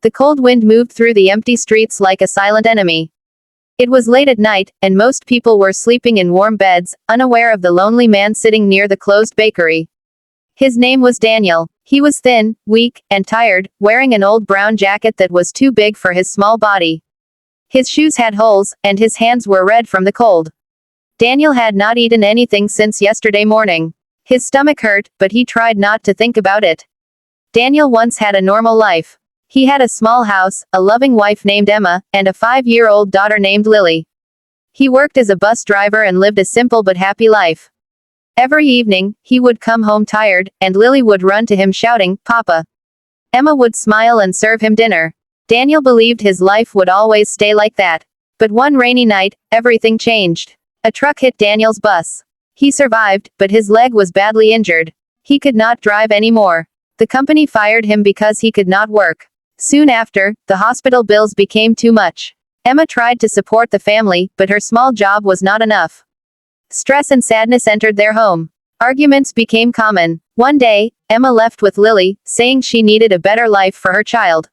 The cold wind moved through the empty streets like a silent enemy. It was late at night, and most people were sleeping in warm beds, unaware of the lonely man sitting near the closed bakery. His name was Daniel. He was thin, weak, and tired, wearing an old brown jacket that was too big for his small body. His shoes had holes, and his hands were red from the cold. Daniel had not eaten anything since yesterday morning. His stomach hurt, but he tried not to think about it. Daniel once had a normal life. He had a small house, a loving wife named Emma, and a 5-year-old daughter named Lily. He worked as a bus driver and lived a simple but happy life. Every evening, he would come home tired, and Lily would run to him shouting, "Papa." Emma would smile and serve him dinner. Daniel believed his life would always stay like that. But one rainy night, everything changed. A truck hit Daniel's bus. He survived, but his leg was badly injured. He could not drive anymore. The company fired him because he could not work. Soon after, the hospital bills became too much. Emma tried to support the family, but her small job was not enough. Stress and sadness entered their home. Arguments became common. One day, Emma left with Lily, saying she needed a better life for her child.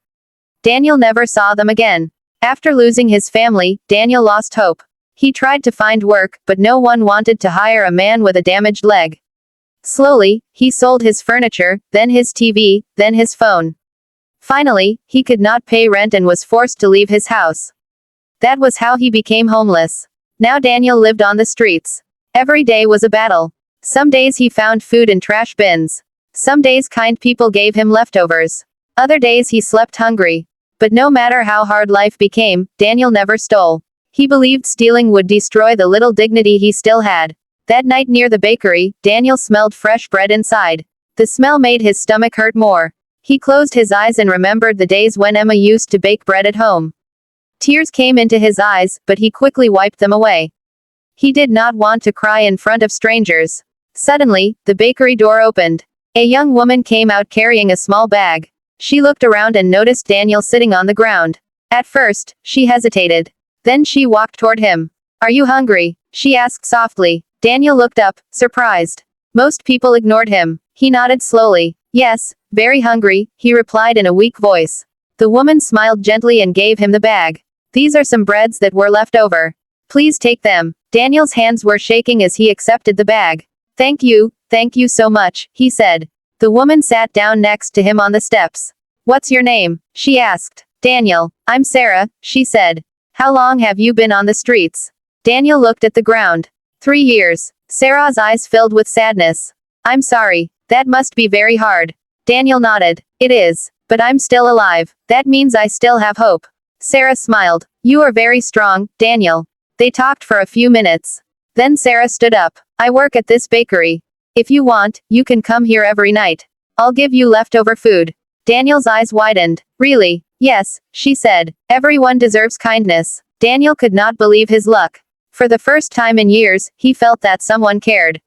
Daniel never saw them again. After losing his family, Daniel lost hope. He tried to find work, but no one wanted to hire a man with a damaged leg. Slowly, he sold his furniture, then his TV, then his phone. Finally, he could not pay rent and was forced to leave his house. That was how he became homeless. Now Daniel lived on the streets. Every day was a battle. Some days he found food in trash bins. Some days kind people gave him leftovers. Other days he slept hungry. But no matter how hard life became, Daniel never stole. He believed stealing would destroy the little dignity he still had. That night near the bakery, Daniel smelled fresh bread inside. The smell made his stomach hurt more. He closed his eyes and remembered the days when Emma used to bake bread at home. Tears came into his eyes, but he quickly wiped them away. He did not want to cry in front of strangers. Suddenly, the bakery door opened. A young woman came out carrying a small bag. She looked around and noticed Daniel sitting on the ground. At first, she hesitated. Then she walked toward him. "Are you hungry?" she asked softly. Daniel looked up, surprised. Most people ignored him. He nodded slowly. "Yes, very hungry," he replied in a weak voice. The woman smiled gently and gave him the bag. "These are some breads that were left over. Please take them." Daniel's hands were shaking as he accepted the bag. Thank you so much," he said. The woman sat down next to him on the steps. "What's your name?" she asked. "Daniel. I'm Sarah," she said. "How long have you been on the streets?" Daniel looked at the ground. 3 years. Sarah's eyes filled with sadness. "I'm sorry. That must be very hard." Daniel nodded. "It is. But I'm still alive. That means I still have hope." Sarah smiled. "You are very strong, Daniel." They talked for a few minutes. Then Sarah stood up. "I work at this bakery. If you want, you can come here every night. I'll give you leftover food." Daniel's eyes widened. "Really?" "Yes," she said. "Everyone deserves kindness." Daniel could not believe his luck. For the first time in years, he felt that someone cared.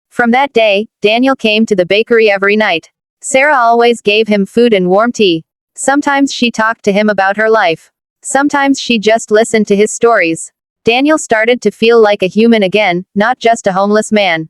From that day, Daniel came to the bakery every night. Sarah always gave him food and warm tea. Sometimes she talked to him about her life. Sometimes she just listened to his stories. Daniel started to feel like a human again, not just a homeless man.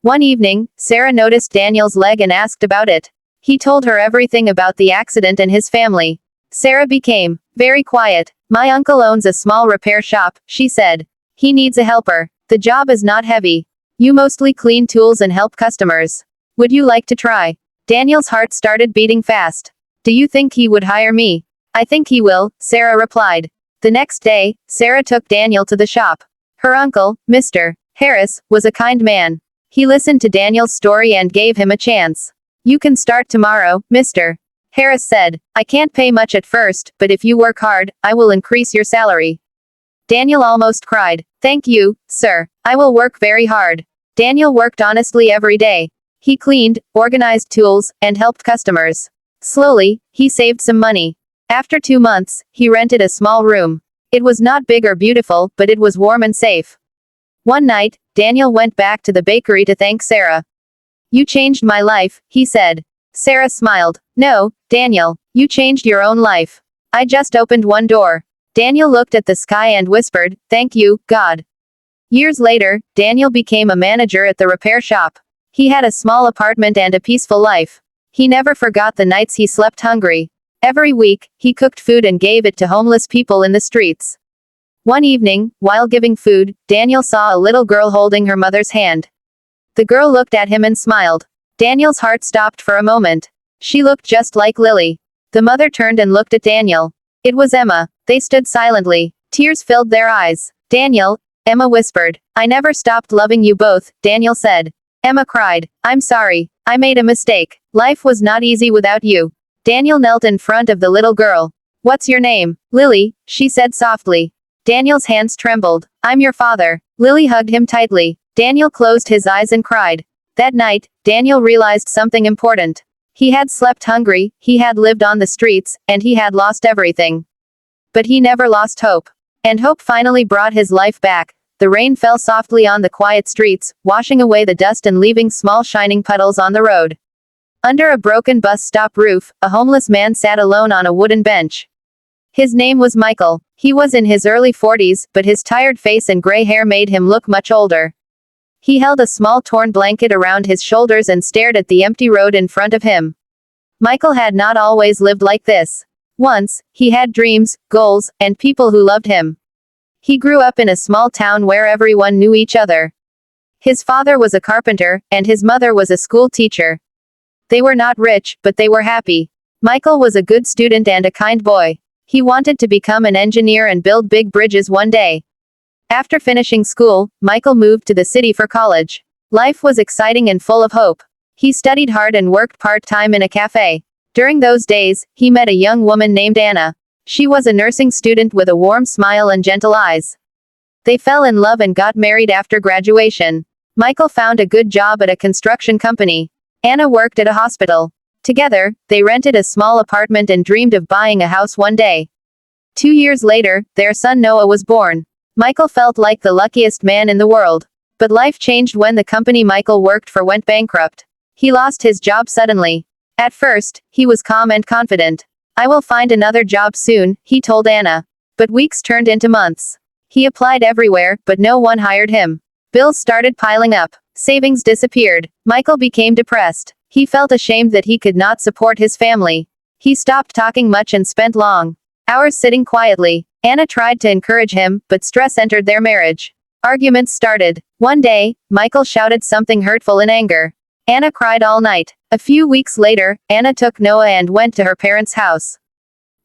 One evening, Sarah noticed Daniel's leg and asked about it. He told her everything about the accident and his family. Sarah became very quiet. "My uncle owns a small repair shop," she said. "He needs a helper. The job is not heavy. You mostly clean tools and help customers. Would you like to try?" Daniel's heart started beating fast. "Do you think he would hire me?" "I think he will," Sarah replied. The next day, Sarah took Daniel to the shop. Her uncle, Mr. Harris, was a kind man. He listened to Daniel's story and gave him a chance. "You can start tomorrow, Mr. Harris said. "I can't pay much at first, but if you work hard, I will increase your salary." Daniel almost cried. "Thank you, sir. I will work very hard." Daniel worked honestly every day. He cleaned, organized tools, and helped customers. Slowly, he saved some money. After 2 months, he rented a small room. It was not big or beautiful, but it was warm and safe. One night, Daniel went back to the bakery to thank Sarah. "You changed my life," he said. Sarah smiled. "No, Daniel, you changed your own life. I just opened one door." Daniel looked at the sky and whispered, "Thank you, God." Years later, Daniel became a manager at the repair shop. He had a small apartment and a peaceful life. He never forgot the nights he slept hungry. Every week, he cooked food and gave it to homeless people in the streets. One evening, while giving food, Daniel saw a little girl holding her mother's hand. The girl looked at him and smiled. Daniel's heart stopped for a moment. She looked just like Lily. The mother turned and looked at Daniel. It was Emma. They stood silently. Tears filled their eyes. Daniel, Emma whispered. I never stopped loving you both, Daniel said. Emma cried. I'm sorry. I made a mistake. Life was not easy without you. Daniel knelt in front of the little girl. What's your name? Lily, she said softly. Daniel's hands trembled. I'm your father. Lily hugged him tightly. Daniel closed his eyes and cried. That night, Daniel realized something important. He had slept hungry, he had lived on the streets, and he had lost everything. But he never lost hope. And hope finally brought his life back. The rain fell softly on the quiet streets, washing away the dust and leaving small shining puddles on the road. Under a broken bus stop roof, a homeless man sat alone on a wooden bench. His name was Michael. He was in his early 40s, but his tired face and gray hair made him look much older. He held a small torn blanket around his shoulders and stared at the empty road in front of him. Michael had not always lived like this. Once, he had dreams, goals, and people who loved him. He grew up in a small town where everyone knew each other. His father was a carpenter, and his mother was a school teacher. They were not rich, but they were happy. Michael was a good student and a kind boy. He wanted to become an engineer and build big bridges one day. After finishing school, Michael moved to the city for college. Life was exciting and full of hope. He studied hard and worked part-time in a cafe. During those days, he met a young woman named Anna. She was a nursing student with a warm smile and gentle eyes. They fell in love and got married after graduation. Michael found a good job at a construction company. Anna worked at a hospital. Together, they rented a small apartment and dreamed of buying a house one day. 2 years later, their son Noah was born. Michael felt like the luckiest man in the world. But life changed when the company Michael worked for went bankrupt. He lost his job suddenly. At first, he was calm and confident. I will find another job soon, he told Anna. But weeks turned into months. He applied everywhere, but no one hired him. Bills started piling up. Savings disappeared. Michael became depressed. He felt ashamed that he could not support his family. He stopped talking much and spent long hours sitting quietly. Anna tried to encourage him, but stress entered their marriage. Arguments started. One day, Michael shouted something hurtful in anger. Anna cried all night. A few weeks later, Anna took Noah and went to her parents' house.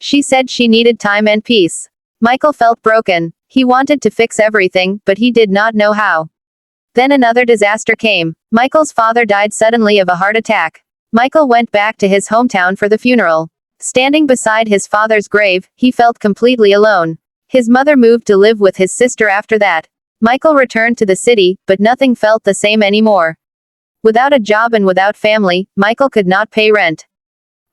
She said she needed time and peace. Michael felt broken. He wanted to fix everything, but he did not know how. Then another disaster came. Michael's father died suddenly of a heart attack. Michael went back to his hometown for the funeral. Standing beside his father's grave, he felt completely alone. His mother moved to live with his sister after that. Michael returned to the city, but nothing felt the same anymore. Without a job and without family, Michael could not pay rent.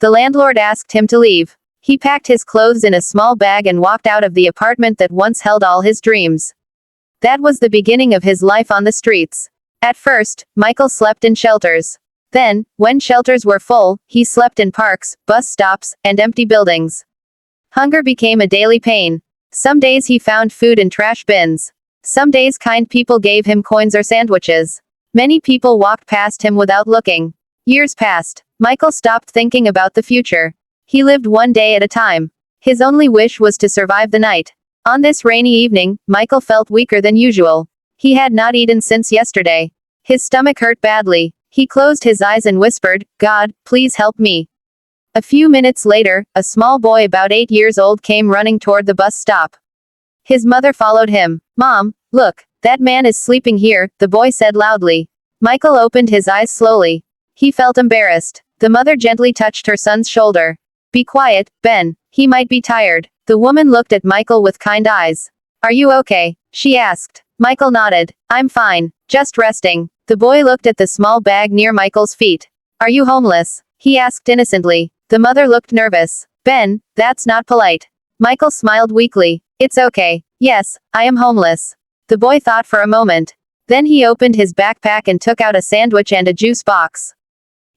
The landlord asked him to leave. He packed his clothes in a small bag and walked out of the apartment that once held all his dreams. That was the beginning of his life on the streets. At first, Michael slept in shelters. Then, when shelters were full, he slept in parks, bus stops, and empty buildings. Hunger became a daily pain. Some days he found food in trash bins. Some days kind people gave him coins or sandwiches. Many people walked past him without looking. Years passed. Michael stopped thinking about the future. He lived one day at a time. His only wish was to survive the night. On this rainy evening, Michael felt weaker than usual. He had not eaten since yesterday. His stomach hurt badly. He closed his eyes and whispered, God, please help me. A few minutes later, a small boy about 8 years old came running toward the bus stop. His mother followed him. Mom, look, that man is sleeping here, the boy said loudly. Michael opened his eyes slowly. He felt embarrassed. The mother gently touched her son's shoulder. Be quiet, Ben. He might be tired. The woman looked at Michael with kind eyes. Are you okay? She asked. Michael nodded. I'm fine. Just resting. The boy looked at the small bag near Michael's feet. Are you homeless? He asked innocently. The mother looked nervous. Ben, that's not polite. Michael smiled weakly. It's okay. Yes, I am homeless. The boy thought for a moment. Then he opened his backpack and took out a sandwich and a juice box.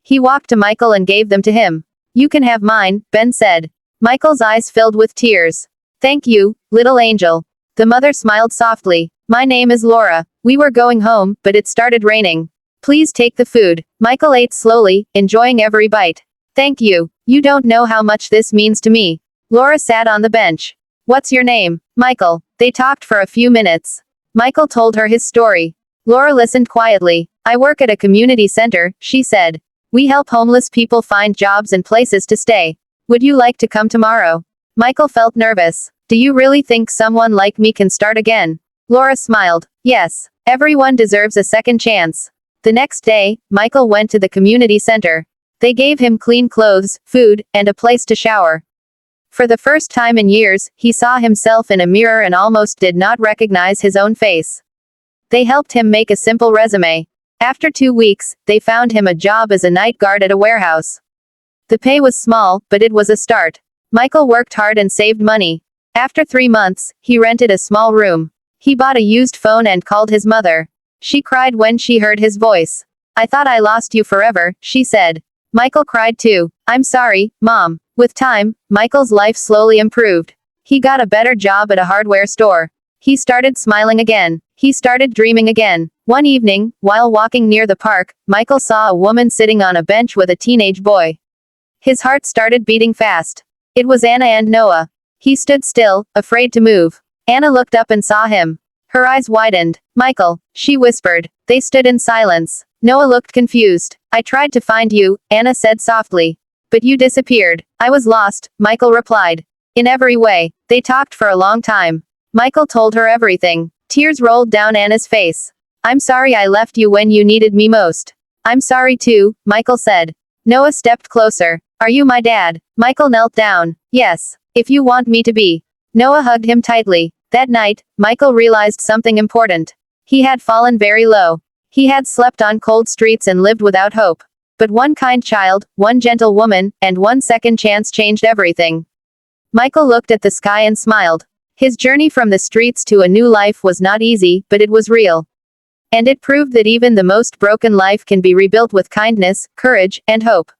He walked to Michael and gave them to him. You can have mine, Ben said. Michael's eyes filled with tears. Thank you, little angel. The mother smiled softly. My name is Laura. We were going home, but it started raining. Please take the food. Michael ate slowly, enjoying every bite. Thank you. You don't know how much this means to me. Laura sat on the bench. What's your name? Michael. They talked for a few minutes. Michael told her his story. Laura listened quietly. I work at a community center, she said. We help homeless people find jobs and places to stay. Would you like to come tomorrow? Michael felt nervous. Do you really think someone like me can start again? Laura smiled. Yes. Everyone deserves a second chance. The next day, Michael went to the community center. They gave him clean clothes, food, and a place to shower. For the first time in years, he saw himself in a mirror and almost did not recognize his own face. They helped him make a simple resume. After 2 weeks, they found him a job as a night guard at a warehouse. The pay was small, but it was a start. Michael worked hard and saved money. After 3 months, he rented a small room. He bought a used phone and called his mother. She cried when she heard his voice. I thought I lost you forever, she said. Michael cried too. I'm sorry, Mom. With time, Michael's life slowly improved. He got a better job at a hardware store. He started smiling again. He started dreaming again. One evening, while walking near the park, Michael saw a woman sitting on a bench with a teenage boy. His heart started beating fast. It was Anna and Noah. He stood still, afraid to move. Anna looked up and saw him. Her eyes widened. Michael, she whispered. They stood in silence. Noah looked confused. I tried to find you, Anna said softly. But you disappeared. I was lost, Michael replied. In every way. They talked for a long time. Michael told her everything. Tears rolled down Anna's face. I'm sorry I left you when you needed me most. I'm sorry too, Michael said. Noah stepped closer. Are you my dad? Michael knelt down. Yes. If you want me to be. Noah hugged him tightly. That night, Michael realized something important. He had fallen very low. He had slept on cold streets and lived without hope. But one kind child, one gentle woman, and one second chance changed everything. Michael looked at the sky and smiled. His journey from the streets to a new life was not easy, but it was real. And it proved that even the most broken life can be rebuilt with kindness, courage, and hope.